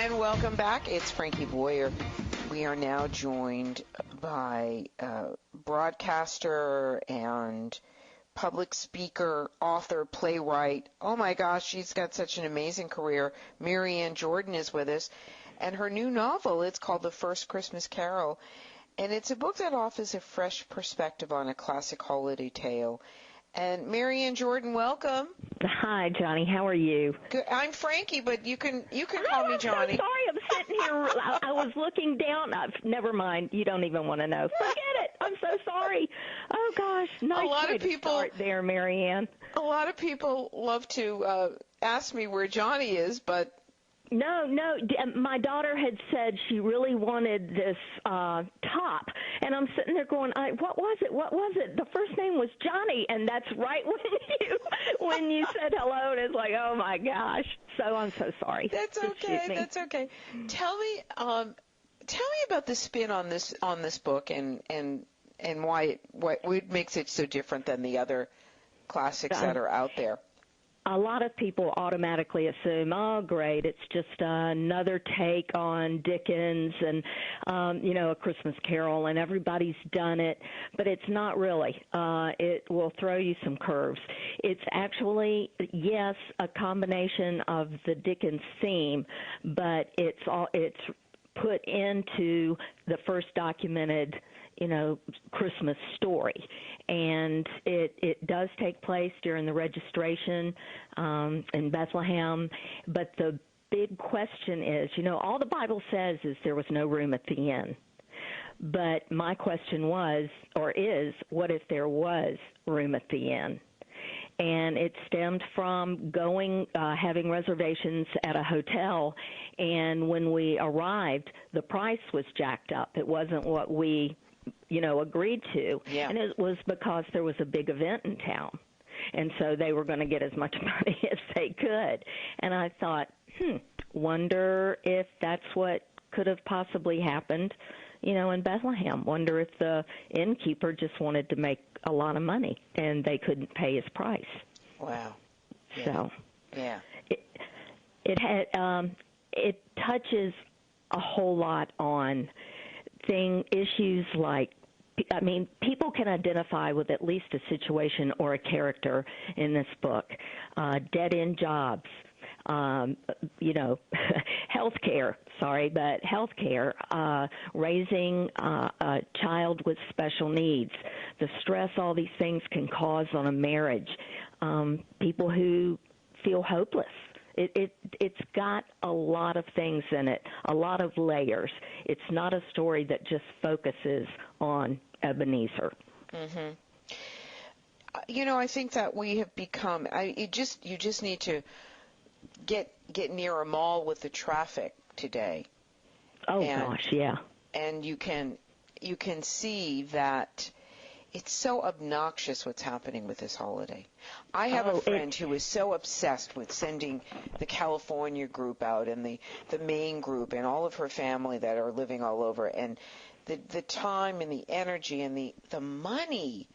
And welcome back. It's Frankie Boyer. We are now joined by broadcaster and public speaker, author, playwright. Oh my gosh, she's got such an amazing career. Marianne Jordan is with us. And her new novel, it's called The First Christmas Carol. And it's a book that offers a fresh perspective on a classic holiday tale. And Marianne Jordan, welcome. Hi, Johnny. How are you? Good. I'm Frankie, but you can call me Johnny. I'm so sorry. I'm sitting here. I was looking down. Never mind. You don't even want to know. Forget it. I'm so sorry. Oh gosh. Nice way to start there, Marianne. A lot of people love to ask me where Johnny is, but. No. My daughter had said she really wanted this top, and I'm sitting there going, "What was it? The first name was Johnny," and that's right when you said hello, and it's like, oh my gosh. So I'm so sorry. That's okay. Tell me about the spin on this book and why what makes it so different than the other classics that are out there. A lot of people automatically assume, oh, great, it's just another take on Dickens and, A Christmas Carol, and everybody's done it, but it's not really. It will throw you some curves. It's actually, yes, a combination of the Dickens theme, but it's put into the first documented Christmas story. And it does take place during the registration in Bethlehem. But the big question is, all the Bible says is there was no room at the inn. But my question was, or is, what if there was room at the inn? And it stemmed from having reservations at a hotel, and when we arrived, the price was jacked up. It wasn't what we agreed to. Yeah. And it was because there was a big event in town. And so they were going to get as much money as they could. And I thought, wonder if that's what could have possibly happened, in Bethlehem. Wonder if the innkeeper just wanted to make a lot of money and they couldn't pay his price. Wow. Yeah. So yeah. It touches a whole lot on issues like, people can identify with at least a situation or a character in this book. Dead-end jobs, healthcare, raising a child with special needs, the stress all these things can cause on a marriage, people who feel hopeless. It's got a lot of things in it, a lot of layers. It's not a story that just focuses on Ebenezer. Mm-hmm. I think that we have become. You just need to get near a mall with the traffic today. Oh gosh, yeah. And you can see that. It's so obnoxious what's happening with this holiday. I have a friend who is so obsessed with sending the California group out and the Maine group and all of her family that are living all over, and the time and the energy and the money.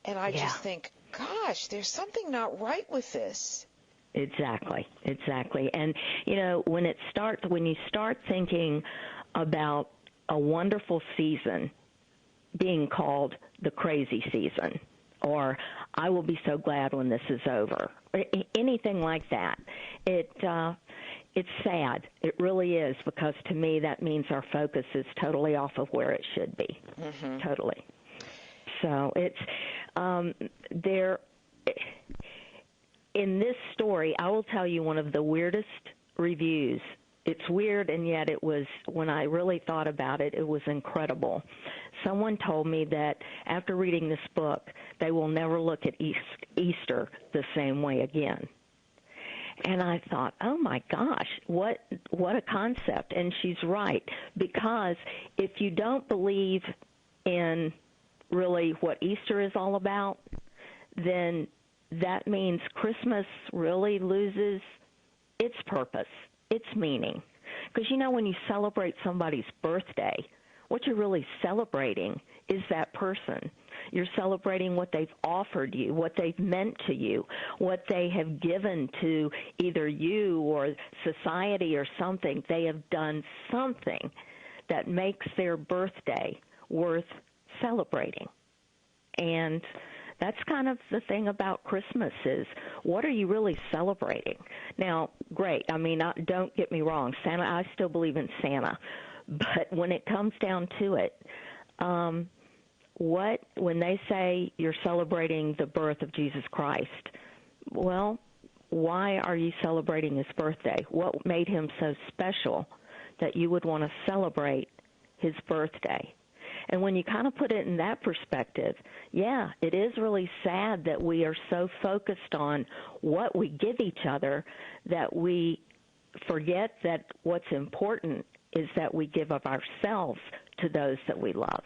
And I just think, gosh, there's something not right with this. Exactly. And, when you start thinking about a wonderful season being called the crazy season, or I will be so glad when this is over, or anything like that, it's sad. It really is, because to me that means our focus is totally off of where it should be. Mm-hmm. Totally. So it's in this story, I will tell you one of the weirdest reviews. It's weird, and yet it was, when I really thought about it, it was incredible. Someone told me that after reading this book, they will never look at Easter the same way again. And I thought, oh my gosh, what a concept. And she's right, because if you don't believe in really what Easter is all about, then that means Christmas really loses its purpose, its meaning. Because, when you celebrate somebody's birthday, what you're really celebrating is that person. You're celebrating what they've offered you, what they've meant to you, what they have given to either you or society or something. They have done something that makes their birthday worth celebrating. And that's kind of the thing about Christmas is, what are you really celebrating? Now, great. I mean, don't get me wrong. Santa, I still believe in Santa. But when it comes down to it, when they say you're celebrating the birth of Jesus Christ, well, why are you celebrating his birthday? What made him so special that you would want to celebrate his birthday? And when you kind of put it in that perspective, yeah, it is really sad that we are so focused on what we give each other that we forget that what's important is that we give of ourselves to those that we love.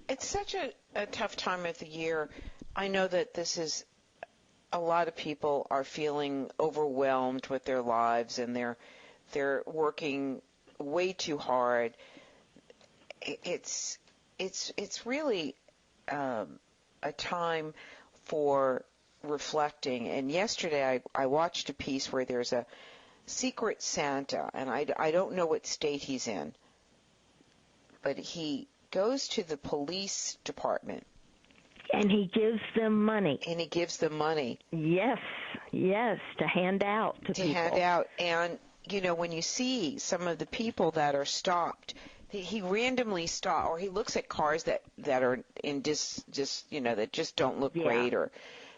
It's such a tough time of the year. I know that this is, a lot of people are feeling overwhelmed with their lives, and they're working way too hard. It's really a time for reflecting. And yesterday I watched a piece where there's a secret Santa, and I don't know what state he's in, but he goes to the police department. And he gives them money. Yes, to hand out to people. hand out. And, you know, when you see some of the people that are stopped, he randomly stops, or he looks at cars that are in that just don't look great or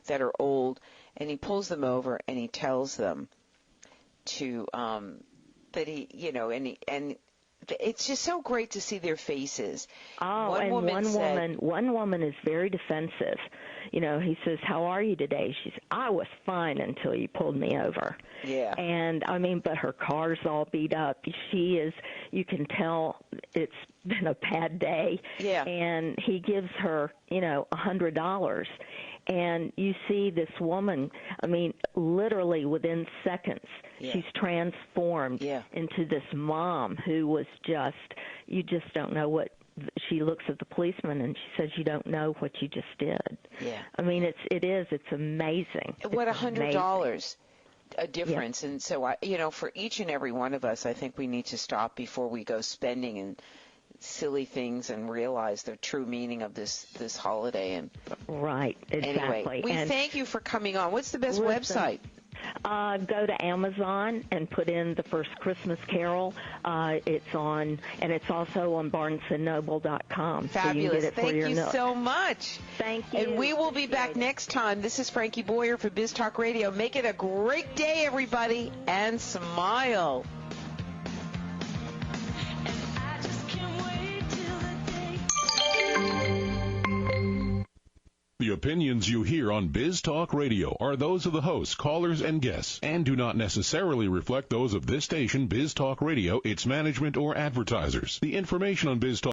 that are old, and he pulls them over and he tells them to that he, you know, and it's just so great to see their faces. Oh, one woman is very defensive. You know, he says, "How are you today?" She says, "I was fine until you pulled me over." Yeah. And I mean, but her car's all beat up. She is, you can tell it's been a bad day. Yeah. And he gives her, you know, $100. And you see this woman, I mean, literally within seconds, she's transformed into this mom who was just, you just don't know what, she looks at the policeman and she says, "You don't know what you just did." Yeah. I mean, it's amazing. What, $100 a difference. Yeah. And so, for each and every one of us, I think we need to stop before we go spending and silly things and realize the true meaning of this holiday. And right, exactly. Anyway, we thank you for coming on. What's the best website? Go to Amazon and put in The First Christmas Carol. It's on, and it's also on BarnesandNoble.com. Fabulous. So you can get it Thank for your you milk. so much. Thank you. And we will be back next time. This is Frankie Boyer for Biz Talk Radio. Make it a great day, everybody, and smile. The opinions you hear on Biz Talk Radio are those of the hosts, callers, and guests, and do not necessarily reflect those of this station, Biz Talk Radio, its management, or advertisers. The information on Biz Talk